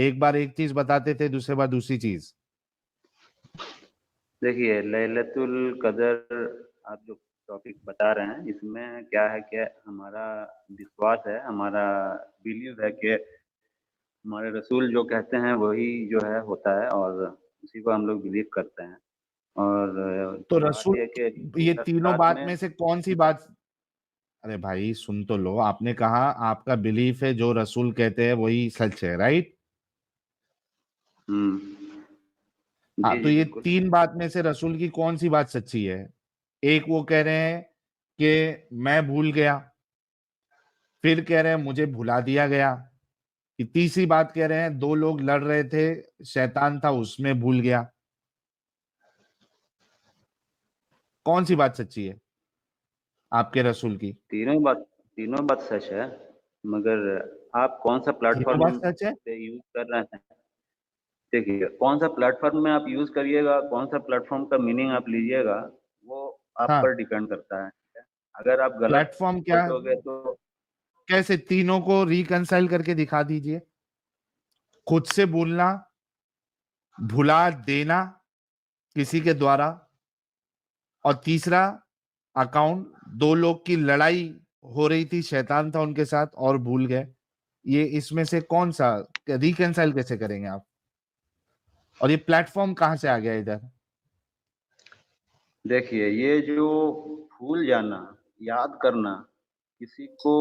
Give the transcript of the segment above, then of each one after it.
एक बार एक चीज बताते थे, दूसरे बार दूसरी चीज। देखिए लैलतुल कदर आप जो टॉपिक बता रहे हैं, इसमें क्या है कि हमारा विश्वास है, हमारा बिलीव है कि हमारे रसूल जो कहते हैं वही जो है होता है, और उसी को हम लोग बिलीव करते हैं। और तो बात रसूल, ये है कि ये तीनों रात बात में में से कौन सी बात? अरे भाई सुन तो लो, आपने कहा आपका बिलीफ है जो रसूल कहते हैं वही सच है, राइट? हाँ, जी तो जी ये बिल्कुल। तीन बात में से रसूल की कौन सी बात सच्ची है? एक वो कह रहे हैं कि मैं भूल गया, फिर कह रहे हैं मुझे भुला दिया गया, कि तीसरी बात कह रहे हैं दो लोग लड़ रहे थे, शैतान था उसमें भूल गया। कौन सी बात सच्ची है आपके रसूल की? तीनों बात सच है, मगर आप कौन सा तीनों प्लेटफॉर्म बात सच है। पे यूज कर रहे हैं। देखिए कौन सा प्लेटफॉर्म में आप यूज करिएगा, कौन सा प्लेटफॉर्म का मीनिंग आप लीजिएगा, वो आप हाँ, पर डिपेंड करता है। अगर आप गलत प्लेटफॉर्म क्या? सोचोगे तो कैसे? तीनों को रिकंसाइल करके दिखा दीजिए। खुद से भूलना, भुला देना किसी के द्वारा, और तीसरा अकाउंट, दो लोग की लड़ाई हो रही थी, शैतान था उनके साथ और भूल गए। ये इसमें से कौन सा रिकंसाइल कैसे करेंगे आप? और ये प्लेटफॉर्म कहां से आ गया इधर? देखिए ये जो भूल जाना, याद करना, किसी को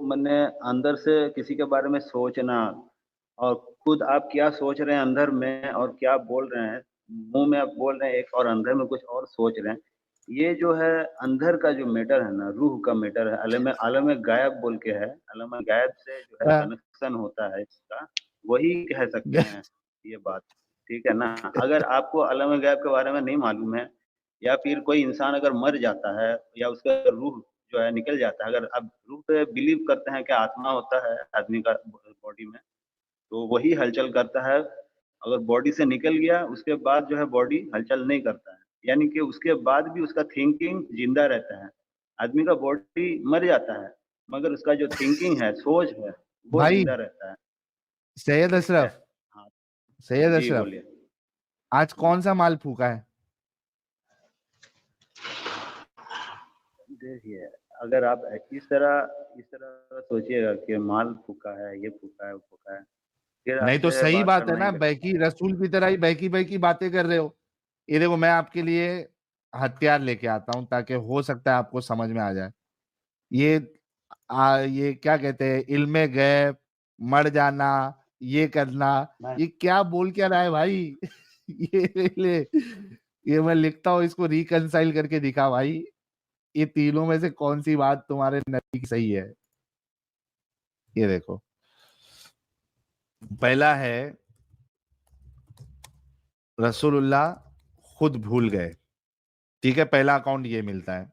मैंने अंदर से किसी के बारे में सोचना, और खुद आप क्या सोच रहे हैं अंदर में और क्या बोल रहे हैं, मुंह में आप बोल रहे हैं एक और अंदर में कुछ और सोच रहे हैं, ये जो है अंदर का जो मैटर है ना, रूह का मैटर है, आलम गायब बोल के है, आलम गायब से जो है हाँ। कनेक्शन होता है इसका, वही कह सकते हैं ये बात। ठीक है ना? अगर आपको आलम गायब के बारे में नहीं मालूम है, या फिर कोई इंसान अगर मर जाता है या उसका रूह जो है निकल जाता है, अगर आप रूह पे बिलीव करते हैं कि आत्मा होता है आदमी का बॉडी में, तो वही हलचल करता है। अगर बॉडी से निकल गया उसके बाद जो है बॉडी हलचल नहीं करता है, यानी कि उसके बाद भी उसका थिंकिंग जिंदा रहता है। आदमी का बॉडी मर जाता है, मगर उसका जो थिंकिंग है, सोच है, वो भाई जिंदा रहता है। सैयद ठीक है? अशरफ, हाँ। सैयद जी अशरफ, बोलिए। आज कौन सा माल फूका है? देखिए अगर आप इस तरह सोचिएगा कि माल फूका है, ये फूका है, वो फूका है, फिर नहीं तो आपसे सही बात बात है करना ही ना, बेकार बैकी रसूल की तरह ही बैकी बैकी बातें कर रहे हो। ये देखो, मैं आपके लिए हथियार लेके आता हूं ताकि हो सकता है आपको समझ में आ जाए। ये ये क्या कहते हैं, इल्मे गैब, मर जाना, ये करना, है। ये क्या बोल क्या रहा है भाई? ये ले, ये मैं लिखता हूँ, इसको रिकंसाइल करके दिखा भाई। ये तीनों में से कौन सी बात तुम्हारे नजदीक सही है? ये देखो, पहला है रसूलुल्लाह खुद भूल गए। ठीक है, पहला अकाउंट ये मिलता है।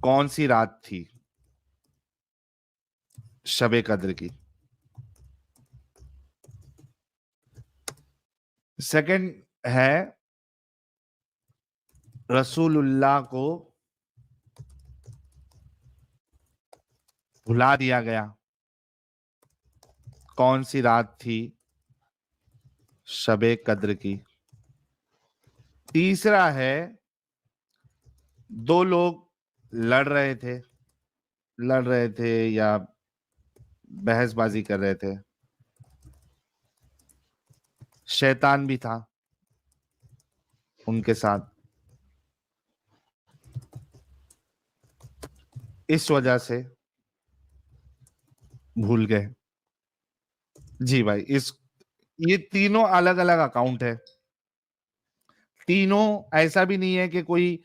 कौन सी रात थी शबे कद्र की? सेकंड है रसूलुल्लाह को भुला दिया गया। कौन सी रात थी शबे कद्र की? तीसरा है दो लोग लड़ रहे थे या बहसबाजी कर रहे थे, शैतान भी था उनके साथ, इस वजह से भूल गए। जी भाई, इस ये तीनों अलग अलग अकाउंट है। तीनों ऐसा भी नहीं है कि कोई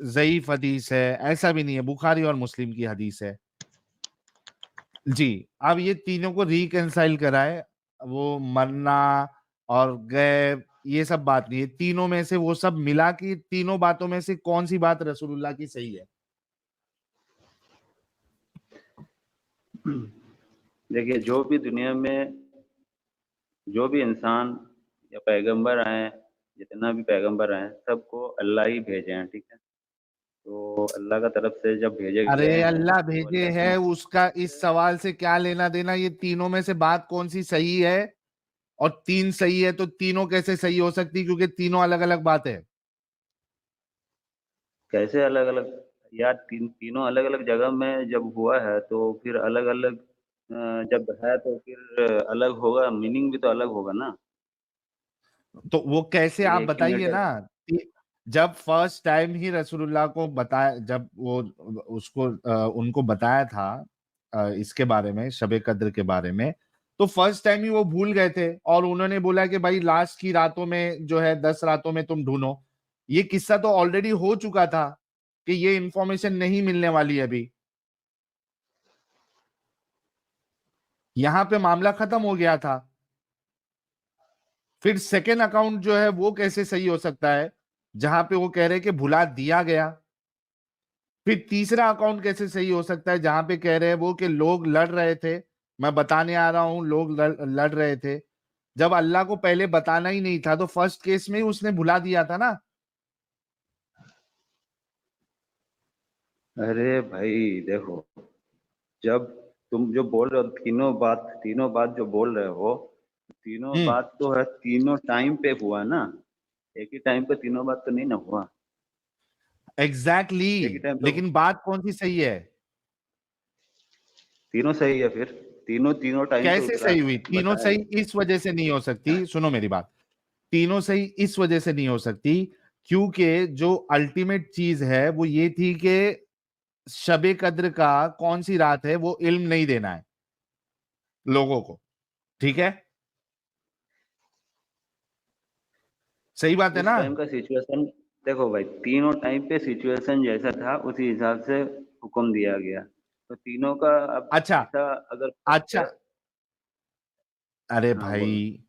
ज़ईफ हदीस है, ऐसा भी नहीं है, बुखारी और मुस्लिम की हदीस है। जी, अब ये तीनों को रिकंसाइल कराए, वो मरना और गैब, ये सब बात नहीं है। तीनों में से वो सब मिला कि तीनों बातों में से कौन सी बात रसूलुल्लाह की सही है? देखिए जो भी दुनिया में जो भी इंसान या पैगंबर आए, जितना भी पैगंबर आए, सबको अल्लाह ही भेजे हैं। ठीक है? तो अल्लाह का तरफ से जब भेजे अरे गए हैं अल्लाह तो भेजे अल्लाह की है, उसका इस सवाल से क्या लेना देना? ये तीनों में से बात कौन सी सही है? और तीन सही है तो तीनों कैसे सही हो सकती? क्योंकि तीनों अलग अलग बात है। कैसे अलग अलग यार, तीनों अलग अलग जगह में जब हुआ है तो फिर अलग अलग जब है तो फिर अलग होगा, मीनिंग भी तो अलग होगा ना। तो वो कैसे, फिर आप एक ही बताइए मैटर। ना। जब फर्स्ट टाइम ही रसूलुल्लाह को बताया, जब वो उसको उनको बताया था इसके बारे में, शबे कद्र के बारे में, तो फर्स्ट टाइम ही वो भूल गए थे और उन्होंने बोला कि भाई लास्ट की रातों में जो है 10 रातों में तुम ढूंढो। ये किस्सा तो ऑलरेडी हो चुका था कि ये इंफॉर्मेशन नहीं मिलने वाली है अभी। यहां पे मामला खत्म हो गया था। फिर सेकेंड अकाउंट जो है वो कैसे सही हो सकता है, जहां पे वो कह रहे हैं कि भुला दिया गया? फिर तीसरा अकाउंट कैसे सही हो सकता है जहां पे कह रहे हैं वो कि लोग लड़ रहे थे? मैं बताने आ रहा हूं, लोग लड़ रहे थे। जब अल्लाह को पहले बताना ही नहीं था तो फर्स्ट केस में ही उसने भुला दिया था ना। अरे भाई देखो, जब तुम जो बोल रहे हो तीनों बात जो बोल रहे हो, तीनों हम्म। बात तो है, तीनों टाइम पे हुआ ना। एक ही टाइम पे तीनों बात तो नहीं ना हुआ। एग्जैक्टली एक ही टाइम पे लेकिन बात कौन सी सही है? तीनों सही है फिर। तीनों तीनों टाइम पे कैसे उतरा सही हुई? तीनों बताया। सही इस वजह से नहीं हो सकती, सुनो मेरी बात। तीनों सही इस वजह से नहीं हो सकती क्योंकि जो अल्टीमेट चीज है वो ये थी कि शबे कद्र का कौन सी रात है वो इल्म नहीं देना है लोगों को। ठीक है, सही बात है उस ना? टाइम का सिचुएशन देखो भाई, तीनों टाइम पे सिचुएशन जैसा था उसी हिसाब से हुक्म दिया गया। तो तीनों का अब अच्छा। ऐसा अगर फर्क अच्छा। है। अरे हाँ भाई, बोलो।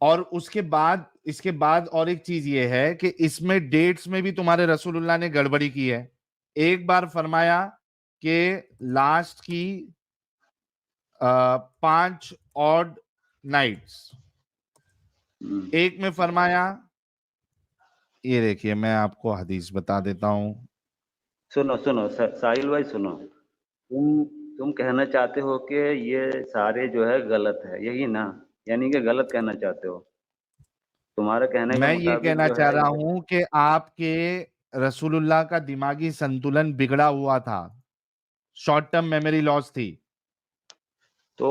और उसके बाद इसके बाद और एक चीज ये है कि इसमें डेट्स में भी तुम्हारे रसूलुल्लाह ने गड़बड़ी की है। एक बार फरमाया कि लास्ट की 5 ऑड नाइट्स, हम्म। एक में फरमाया, ये देखिए मैं आपको हदीस बता देता हूं। सुनो सुनो साहिल भाई सुनो। तुम कहना चाहते हो कि ये सारे जो है गलत है, यही ना? यानी कि गलत कहना चाहते हो? तुम्हारे कहने के मैं ये मुताबिक कहना जो चाह है रहा ये। हूं कि आपके रसूलुल्लाह का दिमागी संतुलन बिगड़ा हुआ था, शॉर्ट टर्म मेमोरी लॉस थी। तो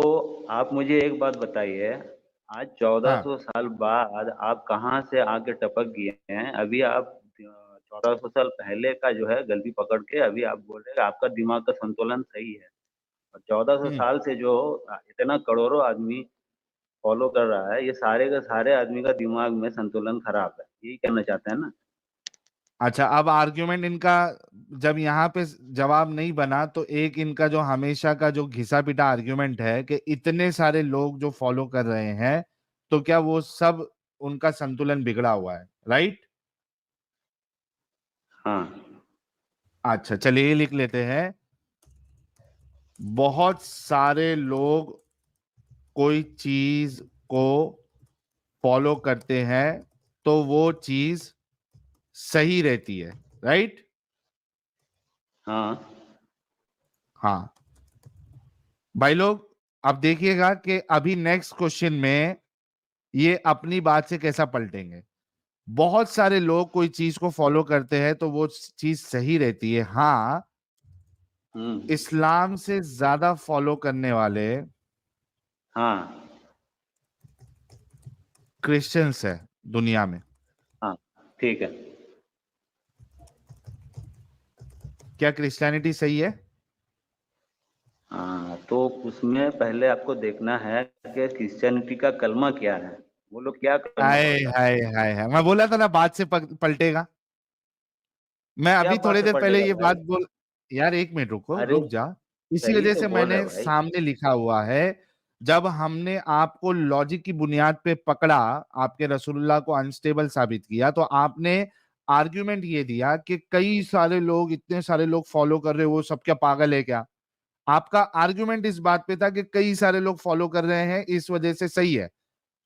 आप मुझे एक बात बताइए, आज हाँ। 1400 साल बाद आप कहाँ से आके टपक गए हैं? अभी आप 1400 साल पहले का जो है गलती पकड़ के अभी आप बोल रहे हैं आपका दिमाग का संतुलन सही है। और 1400 हम्म। साल से जो इतना करोड़ों आदमी फॉलो कर रहा है, ये सारे का सारे आदमी का दिमाग में संतुलन खराब है, यही कहना चाहते हैं ना? अच्छा, अब आर्ग्यूमेंट इनका जब यहाँ पे जवाब नहीं बना तो एक इनका जो हमेशा का जो घिसा पिटा आर्ग्यूमेंट है कि इतने सारे लोग जो फॉलो कर रहे हैं तो क्या वो सब उनका संतुलन बिगड़ा हुआ है, राइट? हाँ। अच्छा चलिए ये लिख लेते हैं। बहुत सारे लोग कोई चीज को फॉलो करते हैं तो वो चीज सही रहती है, राइट? हाँ। हाँ भाई लोग, अब देखिएगा कि अभी नेक्स्ट क्वेश्चन में ये अपनी बात से कैसा पलटेंगे। बहुत सारे लोग कोई चीज को फॉलो करते हैं तो वो चीज सही रहती है, हाँ। हम्म। इस्लाम से ज्यादा फॉलो करने वाले हाँ। क्रिश्चियंस है दुनिया में। हाँ। ठीक है। क्या क्रिश्चियनिटी सही है? हाँ, तो उसमें पहले आपको देखना है कि क्रिश्चियनिटी का कलमा क्या है। वो लोग क्या कलमा हाय पढ़ता है? हाय हाय हाय, मैं बोला था ना बात से पलटेगा। मैं क्या अभी बात थोड़ी से देर पहले पलटेगा ये भाई? बात बोल, यार एक मिनट रुको, अरे रुक जा। इसी सही वजह तो से बोल रहा है मैंने भाई। सामने लिखा हुआ है। जब हमने आपको लॉजिक की बुनियाद पे पकड़ा, आपके रसूलुल्लाह को अनस्टेबल साबित किया, तो आपने आर्ग्यूमेंट ये दिया कि कई सारे लोग, इतने सारे लोग फॉलो कर रहे हो, वो सब क्या पागल है क्या? आपका आर्ग्यूमेंट इस बात पे था कि कई सारे लोग फॉलो कर रहे हैं इस वजह से सही है।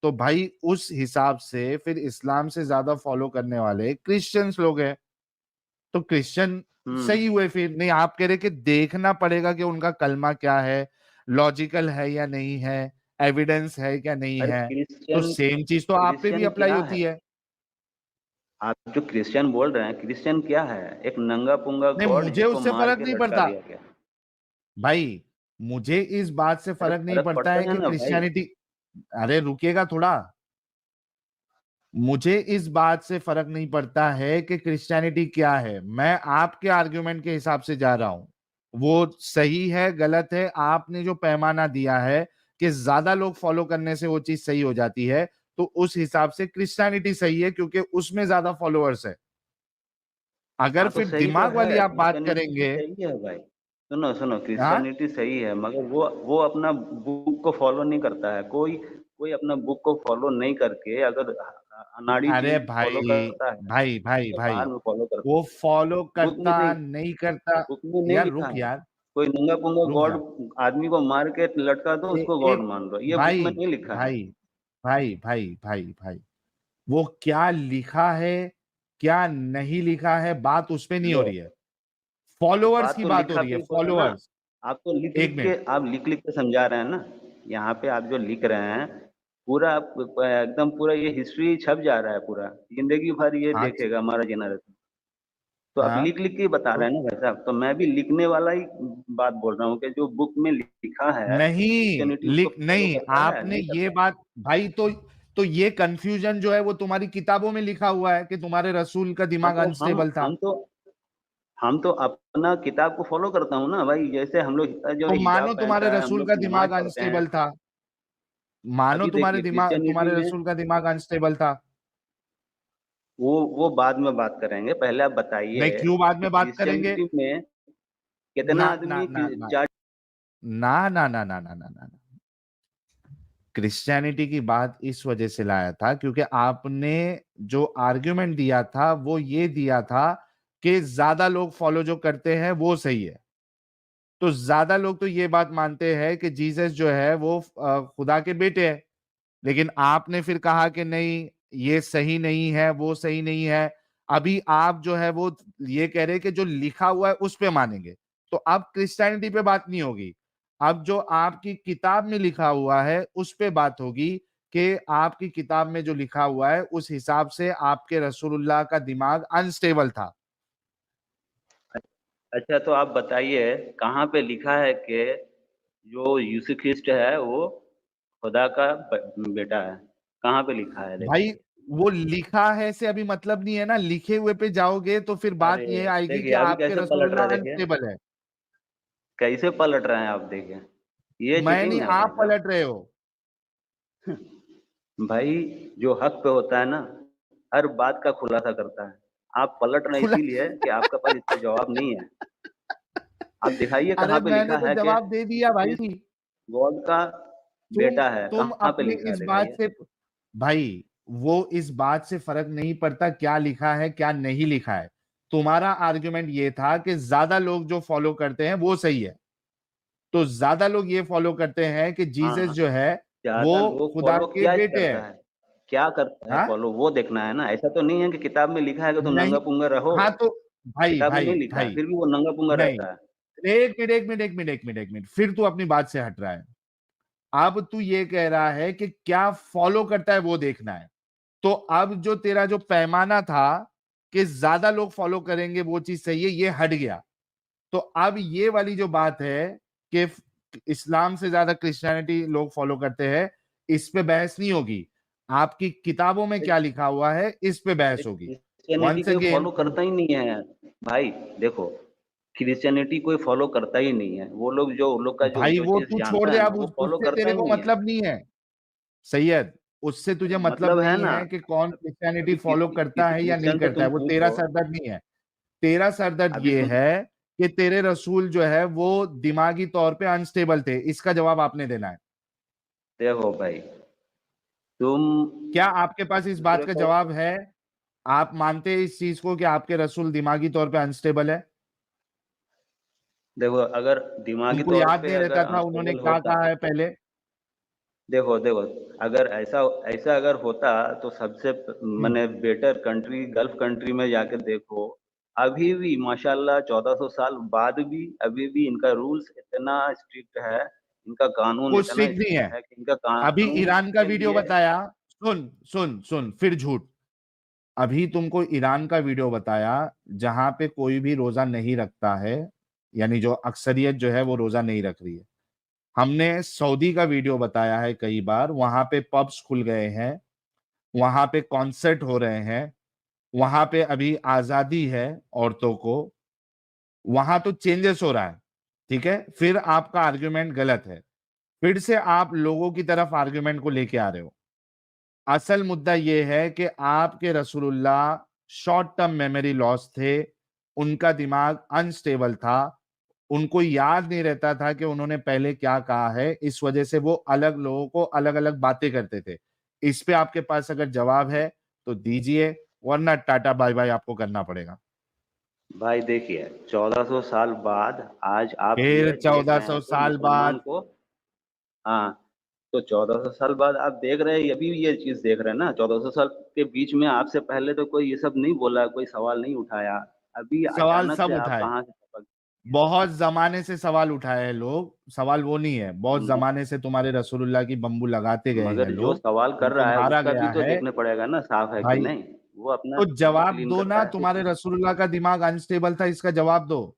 तो भाई उस हिसाब से फिर इस्लाम से ज्यादा फॉलो करने वाले क्रिश्चियंस लोग हैं। तो क्रिश्चियन हम्म। सही हुए फिर। नहीं, आप कह रहे कि देखना पड़ेगा कि उनका कलमा क्या है, लॉजिकल है या नहीं है, एविडेंस है क्या नहीं अरे है। तो क्रिश्चियन सेम चीज तो आप पे भी क्रिश्चियन अप्लाई क्या होती है? है। आप जो क्रिश्चियन बोल रहे हैं, क्रिश्चियन क्या है? एक नंगा पुंगा नहीं, गॉड मुझे जिसको उससे मार फर्क के नहीं लटका पड़ता दिया गया। भाई। मुझे इस बात से अरे फर्क नहीं फर्क पड़ता पड़ता है है कि ना भाई। क्रिश्चियनिटी, अरे रुकिएगा थोड़ा। मुझे इस बात से फर्क नहीं पड़ता है कि क्रिश्चियनिटी क्या है। मैं आपके आर्गुमेंट के हिसाब से जा रहा हूं, वो सही है गलत है। आपने जो पैमाना दिया है कि ज्यादा लोग फॉलो करने से वो चीज सही हो जाती है, तो उस हिसाब से क्रिश्चियनिटी सही है क्योंकि उसमें ज्यादा फॉलोअर्स है। अगर हाँ तो फिर सही तो दिमाग है, वाली आप बात क्रिश्चियनिटी तो करेंगे। सही है भाई। सुनो सुनो, हाँ, क्रिश्चियनिटी सही है, मगर वो अपना बुक को फॉलो नहीं करता है। कोई कोई अपना बुक को फॉलो नहीं करके अगर अनाड़ी अरे चीज फॉलो भाई, करता है भाई भाई तो भाई, बाद में फॉलो करता वो फॉलो है। करता नहीं करता। बुक में नहीं यार लिखा रुक है। यार, कोई नंगा पुंगा रुक गॉड जा। आदमी को मार के लटका दो, उसको गॉड एक मान लो, ये बुक भाई में नहीं लिखा है। भाई भाई भाई भाई भाई, वो क्या लिखा है क्या नहीं लिखा है, बात उस पे नहीं हो लो, रही है। फॉलोअर्स बात की तो बात हो लिखा रही पे है, ही हो रहा है ना। फॉलोअर्स। आप तो लिख एक लिख के मिनट। आप लिख लिख के समझा रहे हैं ना। यहाँ पे आप जो लिख रहे हैं, पूरा एकदम पूरा ये हिस्ट्री छप जा रहा है पूरा। जिंदगी भर ये हाँ देखेगा हमारा जनरेशन। तो आप हाँ, लिख लिख के ही बता रहे तो हैं ना भाई साहब। तो मैं भी लिखने वाला ही बात बोल रहा हूँ कि जो बुक में लिखा है, नहीं क्रिश्चियनिटी उसको लिख फॉलो नहीं, करता है आपने नहीं ये करता? बात भाई, तो ये कंफ्यूजन जो है वो तुम्हारी किताबों में लिखा हुआ है कि तुम्हारे रसूल का हाँ दिमाग तो अनस्टेबल था। हम तो अपना किताब को फॉलो करता हूँ ना भाई। जैसे हम लोग जो तो हिजाब मानो तुम्हारे पहनता है, हम रसूल लोग का नमाज दिमाग पढ़ते हैं। अनस्टेबल था। मानो अभी तुम्हारे देखिए दिमाग, क्रिश्चियनिटी तुम्हारे में रसूल का दिमाग अनस्टेबल था। वो बाद में बात करेंगे। पहले आप नहीं, बताइए क्यों बाद कि में बात करेंगे। क्रिश्चियनिटी में कितना ना ना आदमी ना ना ना ना ना ना ना ना ना, क्रिश्चियनिटी की बात इस वजह से लाया था क्योंकि आपने जो आर्गुमेंट दिया था वो ये दिया था कि ज्यादा लोग फॉलो जो करते हैं वो सही है। तो ज्यादा लोग तो ये बात मानते हैं कि जीसस जो है वो खुदा के बेटे हैं। लेकिन आपने फिर कहा कि नहीं, ये सही नहीं है, वो सही नहीं है। अभी आप जो है वो ये कह रहे हैं कि जो लिखा हुआ है उस पे मानेंगे। तो अब क्रिश्चियनिटी पे बात नहीं होगी। अब जो आपकी किताब में लिखा हुआ है उस पे बात होगी कि आपकी किताब में जो लिखा हुआ है उस हिसाब से आपके रसूलुल्लाह का दिमाग अनस्टेबल था। अच्छा तो आप बताइए कहाँ पे लिखा है कि जो यीशु ख्रिस्ट है वो खुदा का बेटा है? कहाँ पे लिखा है भाई, दिखाइए। वो लिखा है से अभी मतलब नहीं है ना। लिखे हुए पे जाओगे तो फिर अरे बात ये आएगी देखिए कि अभी आपके कैसे पलट रहा रसूलुल्लाह है, देखिए अनस्टेबल है। कैसे पलट रहे हैं आप, देखिए ये मैं चीटिंग नहीं, है भाई आप साहब। पलट रहे हो। भाई जो हक पे होता है ना, हर बात का खुलासा करता है। आप पलट रहे हैं खुला इसीलिए कि आपके पास इसका जवाब नहीं है। आप दिखाइए अरे कहाँ पे मैंने लिखा तो है कि जवाब दे दिया भाई। क्रिस्ट गॉड का तुम बेटा है? तुम कहाँ पे अपने लिखा है इस बात दिखाइए। से, भाई वो इस बात से फर्क नहीं पड़ता क्या लिखा है क्या नहीं लिखा है। तुम्हारा आर्गुमेंट ये था कि ज्यादा लोग जो फॉलो करते हैं वो सही है। तो ज्यादा लोग ये फॉलो करते हैं कि जीसस हाँ, जो है वो ज्यादा लोग खुदा फॉलो के क्या बेटे करता हैं। है? क्या करता है हाँ, फॉलो, वो देखना है ना। ऐसा तो नहीं है कि किताब में लिखा है कि तुम नहीं, नंगा पुंगा रहो। हाँ तो भाई किताब में नहीं भाई लिखा है, भाई, फिर भी वो नंगा पुंगा नहीं, रहता है। एक मिनट, फिर तू अपनी बात से हट रहा है। अब तू ये कह रहा है कि क्या फॉलो करता है वो देखना है। तो अब जो तेरा जो पैमाना था कि ज्यादा लोग फॉलो करेंगे वो चीज सही है, ये हट गया। तो अब ये वाली जो बात है कि इस्लाम से ज्यादा क्रिश्चियनिटी लोग फॉलो करते हैं, इस पे बहस नहीं होगी। आपकी किताबों में क्या लिखा हुआ है इस पे अरे बहस होगी। क्रिश्चियनिटी वंस कोई अगेन, फॉलो करता ही नहीं है भाई। देखो, क्रिश्चियनिटी कोई फॉलो करता ही नहीं है। वो लोग जो उन लोग का जो भाई वो ज्योतिष तू छोड़ जानता दे। है ना, अब वो फॉलो उससे करता तेरे ही को नहीं है। मतलब नहीं है सैयद। उससे अरे तुझे मतलब मतलब है नहीं ना। है कि कौन क्रिश्चियनिटी अभी फॉलो किसी करता किसी है या नहीं क्रिश्चियन से करता तुम है, वो तेरा पूछो। सरदर्द नहीं है। तेरा सरदर्द अभी ये सुन, है कि तेरे रसूल जो है वो दिमागी तौर पे अनस्टेबल थे। इसका जवाब आपने देना है। देखो भाई, तुम क्या आपके पास इस बात दूसरे का को जवाब है। आप मानते हैं इस चीज को कि आपके रसूल दिमागी तौर पे अनस्टेबल है। देखो, अगर दिमागी उनको तौर याद पे नहीं अगर रहता था उन्होंने अनस्टेबल क्या होता, कहा है पहले। देखो देखो, अगर ऐसा ऐसा अगर होता तो सबसे हम्म, मैंने बेटर कंट्री गल्फ कंट्री में जाके देखो। अभी भी माशाल्लाह 1400 साल बाद भी अभी भी इनका रूल्स इतना स्ट्रिक्ट है, इनका कानून कुछ इतना ठीक नहीं है। स्ट्रिक्ट है कि इनका अभी कानून ईरान का के वीडियो लिए बताया, सुन सुन सुन फिर झूठ। अभी तुमको ईरान का वीडियो बताया जहां पे कोई भी रोजा नहीं रखता है, यानी जो अक्सरियत जो है वो रोजा नहीं रख रही है। हमने सऊदी का वीडियो बताया है कई बार, वहां पे पब्स खुल गए हैं, वहां पे कॉन्सर्ट हो रहे हैं, वहां पे अभी आजादी है औरतों को, वहां तो चेंजेस हो रहा है। ठीक है, फिर आपका आर्ग्यूमेंट गलत है, फिर से आप लोगों की तरफ आर्ग्यूमेंट को लेके आ रहे हो। असल मुद्दा यह है कि आपके रसूलुल्लाह शॉर्ट टर्म मेमोरी लॉस थे, उनका दिमाग अनस्टेबल था, उनको याद नहीं रहता था कि उन्होंने पहले क्या कहा है, इस वजह से वो अलग लोगों को अलग अलग बातें करते थे। इस पे आपके पास अगर जवाब है तो दीजिए, वरना टाटा बाय बाय आपको करना पड़ेगा। भाई देखिए 1400 साल बाद आज आप फिर ये देख रहे 1400 हैं कि साल मुसलमान बाद को, हाँ, तो 1400 साल बाद आप देख रहे हैं, अभी भी ये चीज देख रहे हैं ना। 1400 साल के बीच में आपसे पहले तो कोई ये सब नहीं बोला, कोई सवाल नहीं उठाया। अभी सवाल अचानक सब से आप उठाए, कहाँ से टपक ये सब। बहुत जमाने से सवाल उठाए हैं लोग, सवाल वो नहीं है, बहुत म- जमाने से तुम्हारे रसूलुल्लाह की बम्बू लगाते गए हैं मगर जो लोग, सवाल कर उनको रहा है मारा उसका भी गया तो है। देखने पड़ेगा ना, साफ है कि भाई नहीं। वो अपना तो जवाब क्लीन दो करता ना, है। तुम्हारे रसूलुल्लाह का दिमाग अनस्टेबल था, इसका जवाब दो।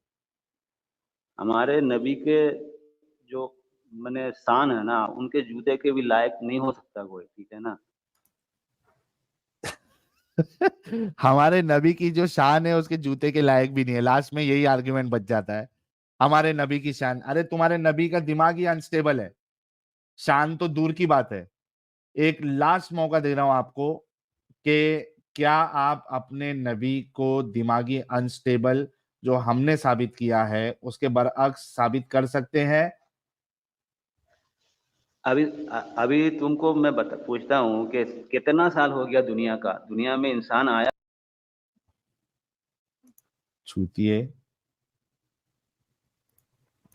हमारे नबी के जो मैंने शान है ना, उनके जूते के भी लायक नहीं हो सकता कोई, ठीक है ना। हमारे नबी की जो शान है उसके जूते के लायक भी नहीं है, लास्ट में यही आर्ग्यूमेंट बच जाता है। हमारे नबी की शान, अरे तुम्हारे नबी का दिमाग ही अनस्टेबल है, शान तो दूर की बात है। एक लास्ट मौका दे रहा हूं आपको कि क्या आप अपने नबी को दिमागी अनस्टेबल जो हमने साबित किया है उसके बरअक्स साबित कर सकते हैं? अभी अभी तुमको मैं पूछता हूँ कि कितना साल हो गया दुनिया का, दुनिया में इंसान आया। छूतिए,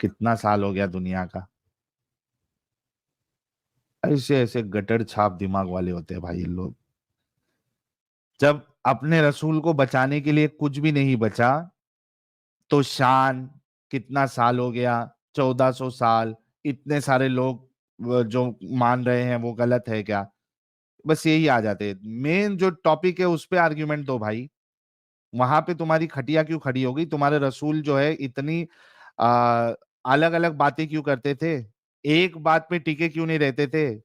कितना साल हो गया दुनिया का? ऐसे ऐसे गटर छाप दिमाग वाले होते हैं भाई ये लोग। जब अपने रसूल को बचाने के लिए कुछ भी नहीं बचा तो शान, कितना साल हो गया, 1400 साल, इतने सारे लोग जो मान रहे हैं वो गलत है क्या? बस यही आ जाते हैं। मेन जो टॉपिक है उस पे आर्ग्यूमेंट दो भाई। वहां पे तुम्हारी खटिया क्यों खड़ी हो गई? तुम्हारे रसूल जो है इतनी आ, अलग अलग बातें क्यों करते थे? एक बात पे टिके क्यों नहीं रहते थे?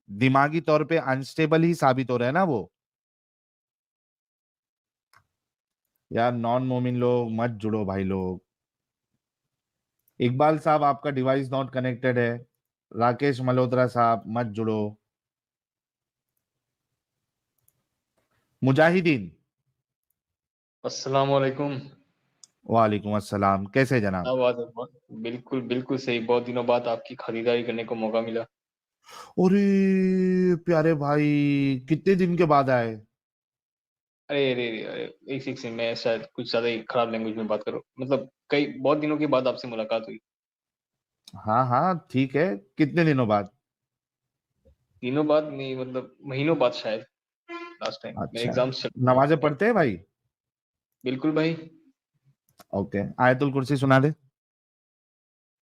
दिमागी तौर पे अनस्टेबल ही साबित हो रहे हैं ना वो। यार नॉन मोमिन लोग मत जुड़ो भाई लोग। इकबाल साहब आपका डिवाइस नॉट कनेक्टेड है। राकेश मल्होत्रा साहब मत जुड़ो। मुजाहिदीन, अस्सलाम वालेकुम। वालेकुम अस्सलाम, कैसे जनाब? क्या बात है बिल्कुल बिल्कुल सही। बहुत दिनों बाद आपकी खरीदारी करने को मौका मिला। अरे प्यारे भाई, कितने दिन के बाद आए? अरे अरे अरे अरे, एक सेकंड, मैं शायद कुछ ज्यादा ही खराब लैंग्वेज में बात करूँ। मतलब कई बहुत दिनों के बाद आपसे मुलाकात हुई। हाँ हाँ ठीक है, कितने दिनों बाद? दिनों बाद नहीं, मतलब महीनों बाद शायद। लास्ट टाइम मेरे अच्छा, एग्जाम्स चल नमाजें रहे थे। पढ़ते हैं भाई? बिल्कुल भाई। ओके, आयतुल कुर्सी सुना दे।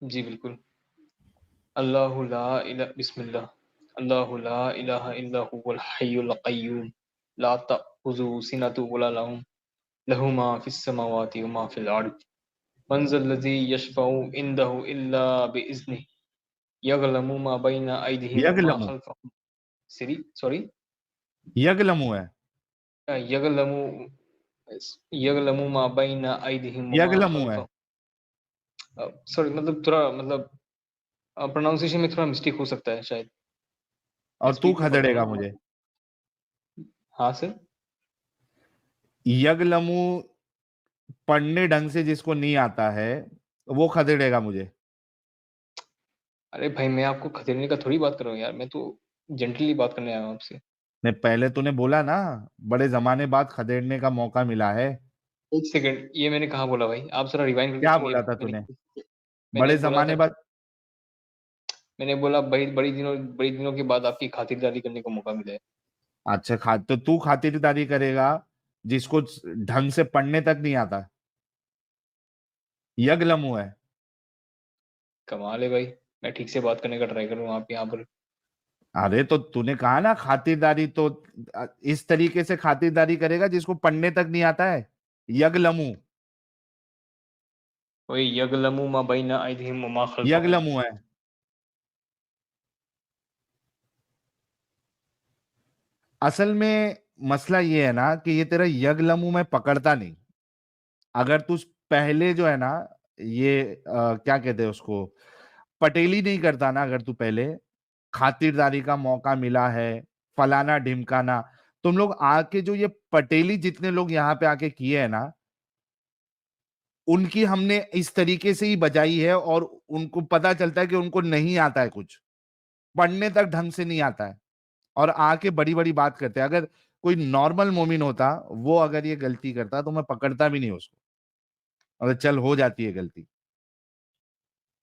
जी बिल्कुल। अल्लाहु ला इला बिस्मिल्लाह। अल्लाहु ला इलाहा इल्ला हुवल हय्युल कय्यूम। ला तअखुज़ुहु सिनतु वला नौम। लहु मा फिस समावाति व मा फिल अर्द। मन ज़ल्लज़ी यशफ़उ इंदहु इल्ला बिइज़्निहि। यअलमु मा बैना अयदिहिम व मा यगलमु, खल्फहुम। सिरी सॉरी। यगलमु है, यअलमु यअलमु मा बैना अयदिहिम व मा यगलमु है। खल्फहुम। सॉरी, मतलब थोड़ा मतलब प्रोनाउंसिएशन में थोड़ा मिस्टेक हो सकता है शायद। मैं और तू स्पीड में पढ़ रहा खदेड़ेगा हूँ ना। मुझे। हाँ सर। यगलमु पढ़ने ढंग से जिसको नहीं आता है वो खदेड़ेगा मुझे। अरे भाई, मैं आपको खदेड़ने का थोड़ी बात कर रहा हूँ यार, मैं तो जेंटली बात करने आया हूँ आपसे। ने पहले तूने बोला ना, बड़े जमाने बाद खदेड़ने का मौका मिला है। एक सेकंड, ये मैंने कहाँ बोला भाई? आप जरा रिवाइंड करके क्या सुनिए। बोला था तूने? मैंने बड़े बोला था जमाने कि बाद? मैंने बोला बड़ी दिनों के बाद आपकी खातिरदारी करने को मौका मिला है। अच्छा, तो तू खातिरदारी करेगा जिसको ढंग से पढ़ने तक नहीं आता, यगलमु है। कमाल है भाई, मैं ठीक से बात करने का ट्राई करूँ आप यहाँ पर। अरे तो तूने कहा ना खातिरदारी, तो इस तरीके से खातिरदारी करेगा जिसको पढ़ने तक नहीं आता है, यगलमु। वही यगलमु मा बैना अयदीहिम व मा खल्फहुम। यगलमु है। असल में मसला ये है ना कि ये तेरा यगलमु में पकड़ता नहीं। अगर तू पहले जो है ना, ये क्या कहते हैं उसको, पटेली नहीं करता ना, अगर तू पहले खातिरदारी का मौका मिला है, फलाना ढिमकाना, तुम लोग आके जो ये पटेली जितने लोग यहाँ पे आके किए हैं ना, उनकी हमने इस तरीके से ही बजाई है, और उनको पता चलता है कि उनको नहीं आता है, कुछ पढ़ने तक ढंग से नहीं आता है, और आके बड़ी बड़ी बात करते हैं। अगर कोई नॉर्मल मोमिन होता, वो अगर ये गलती करता तो मैं पकड़ता भी नहीं उसको, अगर चल हो जाती है गलती।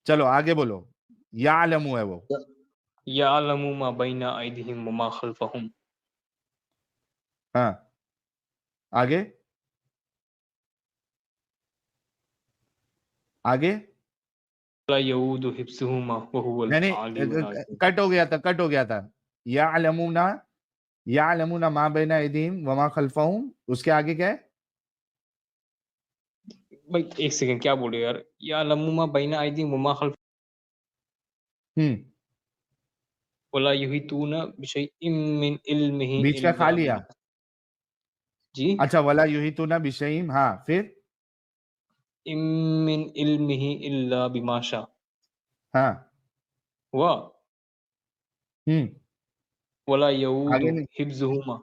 चलो आगे बोलो। यालमु है वो। यअलमु मा बैना अयदीहिम व मा खल्फहुम। हाँ, आगे आगे। ला यऊदु हिफ्ज़ुहुमा व हुवल नहीं अलीयुल अज़ीम। कट हो गया था, कट हो गया था। यालमुना, यालमुना मा बैना अयदीहिम व मा खल्फहुम, उसके आगे क्या है? भाई एक सेकंड, क्या बोल रहे हो यार? यअलमु मा बैना अयदीहिम व मा खल्फहुम हम्म, वला युहीतूना बिशैइन मिन इल्मिही बीच का खा इल्ला लिया। बिमा। जी, अच्छा, वला युहीतुना बिशैइन, हाँ फिर। मिन इल्मिही इल्ला बिमा शा। हाँ। हुआ। हम्म, वला आगे यऊदु नहीं। हिफ्ज़ुहुमा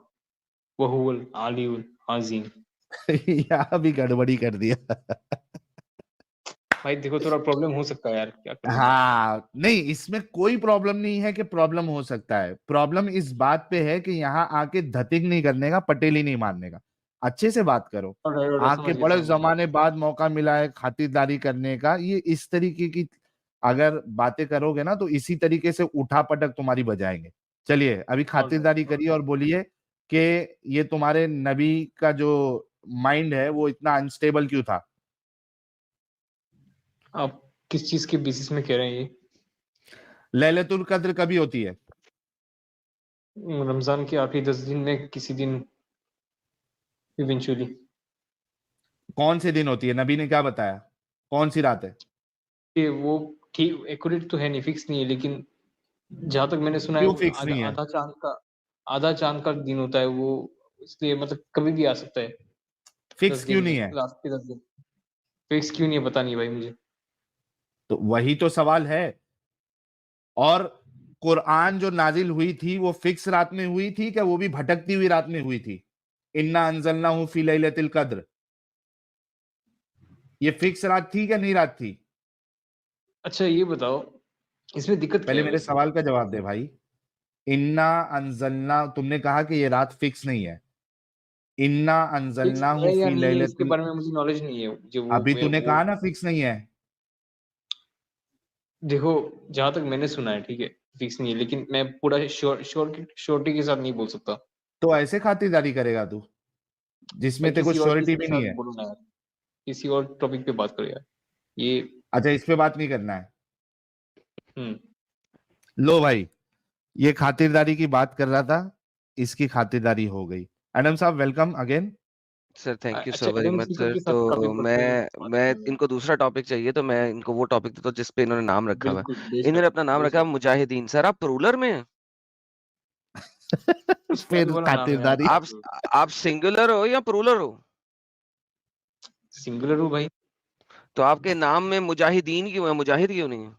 व हुवल अलीयुल अज़ीम। यहाँ भी गड़बड़ी कर दिया। भाई देखो, थोड़ा प्रॉब्लम हो सकता है यार, क्या करूं मैं? हाँ, नहीं इसमें कोई प्रॉब्लम नहीं है कि प्रॉब्लम हो सकता है। प्रॉब्लम इस बात पे है कि यहाँ आके धतिंग नहीं करने का, पटेली नहीं मारने का, अच्छे से बात करो। और आके समझ गया, बड़े समझ गया। जमाने बाद मौका मिला है खातिरदारी करने का, ये इस तरीके की अगर बातें करोगे ना, तो इसी तरीके से उठा पटक तुम्हारी बजाएंगे। चलिए अभी खातिरदारी करिए और बोलिए कि ये तुम्हारे नबी का जो माइंड है वो इतना अनस्टेबल क्यों था? आप किस चीज के बेसिस में कह रहे हैं ये? लैलतुल कद्र कभी होती है? रमजान के आखिरी 10 दिन में किसी दिन इवेंचुअली। कौन से दिन होती है? नबी ने क्या बताया, कौन सी रात है? ये वो ठीक एक्यूरेट तो है नहीं, फिक्स नहीं है, लेकिन जहां तक मैंने सुना है क्यों वो फिक्स आधा नहीं है? आधा चांद का दिन होता है वो, इसलिए मतलब कभी भी आ सकता है। 10 फिक्स क्यों दिन नहीं में है? लास्ट के 10 दिन फिक्स क्यों नहीं है, पता नहीं भाई मुझे। तो वही तो सवाल है। और कुरान जो नाजिल हुई थी वो फिक्स रात में हुई थी क्या, वो भी भटकती हुई रात में हुई थी? इन्ना अंजलनाहु फी लैलतिल कद्र, ये फिक्स रात थी क्या नहीं रात थी? अच्छा ये बताओ, इसमें दिक्कत क्या पहले है मेरे वैसे? सवाल का जवाब दे भाई। इन्ना अंजलना, तुमने कहा कि ये रात फिक्स नहीं है। इन्ना फिक्स अंजलनाहु है या फी नहीं है इसके लैलतिल, बारे में मुझे नॉलेज नहीं है, जो अभी तूने वो कहा ना फिक्स नहीं है। देखो, जहां तक मैंने सुना है, ठीक है, फिक्स नहीं है, लेकिन मैं पूरा श्योरिटी के साथ नहीं बोल सकता। तो ऐसे खातिरदारी करेगा तू भाई जिसमें तेरे को किसी और श्योरिटी चीज के भी नहीं साथ है? बोलो ना यार, किसी और टॉपिक पे बात करो यार। ये अच्छा, इस पे बात नहीं करना है। हम्म लो भाई, ये खातिरदारी की बात कर रहा था, इसकी खातिरदारी हो गई। एडम साहब welcome again. Sir thank you अच्छा, so very Adam much seeker sir. के तो साथ टॉपिक पर फिर बात मैं करेंगे। इनको दूसरा टॉपिक चाहिए, तो मैं इनको वो टॉपिक देता हूँ जिस पे इन्होंने नाम रखा हुआ बिल्कुल, है। इन्होंने अपना नाम रखा है बेशक। मुजाहिदीन। सर आप रूलर में हैं? स्टाइल फिर वाला नाम है यार, खातिरदारी। क्या आप करूं? आप सिंगुलर हो या प्लूरल हो? सिंगुलर हूँ भाई। तो आपके नाम में मुजाहिदीन क्यों है, मुजाहिद क्यों नहीं है?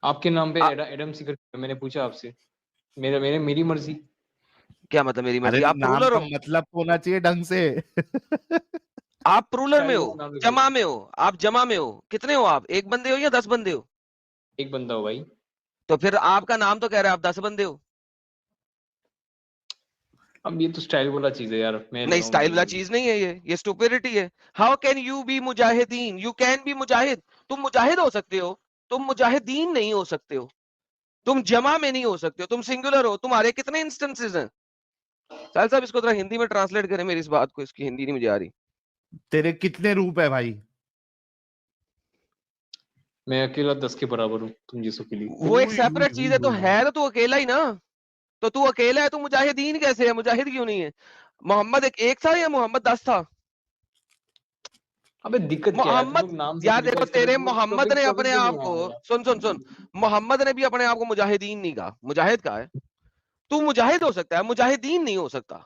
आपके नाम पे आ, एडम सीकर, मैंने पूछा आपसे, मेरी मर्जी। क्या मतलब मेरी अरे मर्जी? तो आप नाम प्लूरल का हो? मतलब तो होना चाहिए ढंग से। आप प्लूरल में स्टाइल हो? वाला नाम रख जमा दिया। में हो? आप जमा में हो? कितने हो आप, एक बंदे हो या 10 बंदे हो? एक बंदा हो भाई। तो फिर आपका नाम तो कह रहा है आप 10 बंदे हो। अब ये तो स्टाइल वाला चीज है यार, मैं नहीं, स्टाइल वाला चीज नहीं है ये स्टुपिडिटी है। हाउ कैन यू बी मुजाहिदीन? यू कैन बी मुजाहिद। तुम मुजाहिद हो सकते हो, तुम मुजाहिदीन नहीं हो सकते हो। तुम जमा में नहीं हो सकते हो, तुम सिंगुलर हो। तुम्हारे कितने इंस्टेंसेस हैं? साहिल साहब इसको थोड़ा हिंदी में ट्रांसलेट करें मेरी इस बात को, इसकी हिंदी नहीं मुझे आ रही। तेरे कितने रूप है भाई? मैं अकेला 10 के बराबर हूँ तुम जिसों के लिए। वो एक सेपरेट चीज है, तो है तो तू अकेला ही ना। तो तू अकेला है, तो मुजाहिदीन कैसे है? मुजाहिद क्यों नहीं है? मोहम्मद एक था या मोहम्मद 10 था? अबे दिक्कत क्या है, तुम मोहम्मद, लोग नाम से यार देखो क्रिटिसाइज कर रहे तेरे हो, तुम लोग मोहम्मद टॉपिक ने टॉपिक अपने पे आप नहीं को, आए यार। सुन सुन सुन, मोहम्मद ने भी अपने आप को मुजाहिदीन नहीं कहा, मुजाहिद कहा है। तू मुजाहिद हो सकता है, मुजाहिदीन नहीं हो सकता।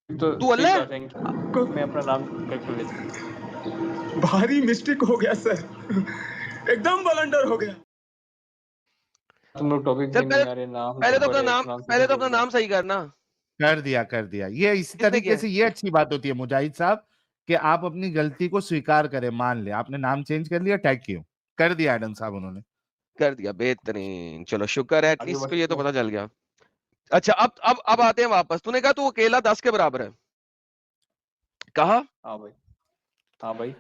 तो तू अल्लाह है? थैंक यू, मैं अपना नाम कर लेता हूँ। भारी मिस्टेक हो गया सर, एकदम ब्लंडर हो गया। तुम लोग टॉपिक चल पे नहीं आ रहे, नाम पहले तो गड़बड़ अपना है, नाम, पहले pronunciation तो अपना गड़बड़ है। नाम सही करना। कर दिया ये इस किसने तरीके किया? से, ये अच्छी बात होती है मुजाहिद साहब कि आप अपनी गलती को स्वीकार करें, मान ले आपने नाम चेंज कर लिया, टैग क्यों कर दिया एडम साहब उन्होंने। कर दिया, बेहतरीन, चलो शुक्र है, आगे एटलीस्ट बढ़ को ये तो सकते पता चल गया। अच्छा अब आते हैं वापस। तूने कहा तू अकेला 10 के बराबर है, कहा हाँ भाई, हाँ भाई,